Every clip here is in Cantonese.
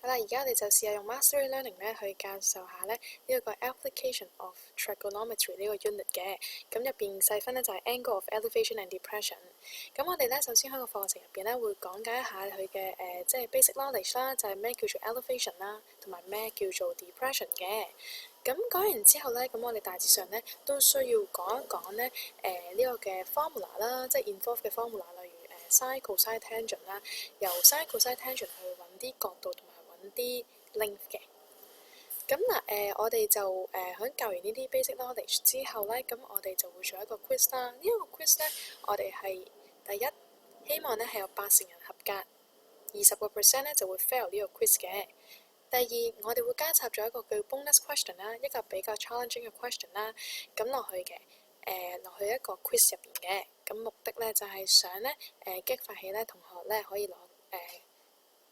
好啦，而家我哋就試下用 Mastery Learning 咧去教授下咧呢一個 Application of Trigonometry 呢個 unit 嘅。咁入邊細分咧就係 Angle of Elevation and Depression。咁我哋咧首先喺個課程入邊咧會講解一下佢嘅即係 basic knowledge 啦，就係咩叫做 elevation 啦，同埋咩叫做 depression 嘅。咁講完之後咧，咁我哋大致上咧都需要講一講咧呢個嘅 formula 啦，即係 involve 嘅 formula，例如sin cosine tangent 啦，由 sin cosine tangent 去揾啲角度同埋揾啲 length 嘅。咁嗱我哋就喺教完呢啲 basic knowledge 之後咧，咁我哋就會做一個 quiz 啦。呢一個 quiz 咧，我哋係第一希望咧係有80人合格，20% 咧就會 fail 呢個 quiz 嘅。第二，我哋會加插咗一個叫 bonus question 啦，一個比較 challenging 嘅 question 啦，咁落去嘅，落去一個 quiz 入邊嘅，咁目的咧就係想咧激發起咧同學咧可以攞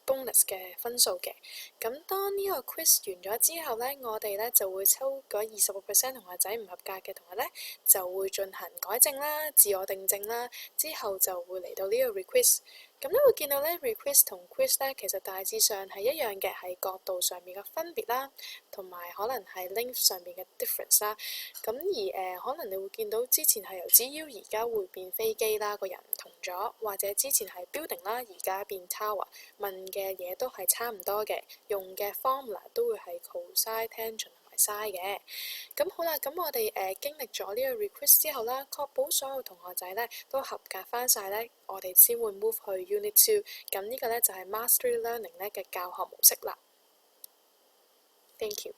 bonus 嘅分數嘅。咁當呢個 quiz 完咗之後咧，我哋咧就會抽嗰20% 同學仔唔合格嘅同學咧，就會進行改正啦、自我訂正啦，之後就會嚟到呢個 requiz。咁咧會見到咧 requiz 同 quiz 咧，其實大致上係一樣嘅，係角度上面嘅分別啦，同埋可能係 length 上面嘅 difference 啦。咁而可能你會見到之前係由 GU 而家會變飛機啦，個人唔同咗，或者之前係 building 啦，而家變 tower，問嘅嘢都係差唔多嘅，用嘅 formula 都會係 cosine tangent 同埋 sin 嘅。咁好啦，咁我哋經歷咗呢個 request 之後啦，確保所有同學仔咧都合格翻晒咧，我哋先會 move 去 Unit 2。咁呢個咧就係 Mastery Learning 咧嘅教學模式啦。Thank you。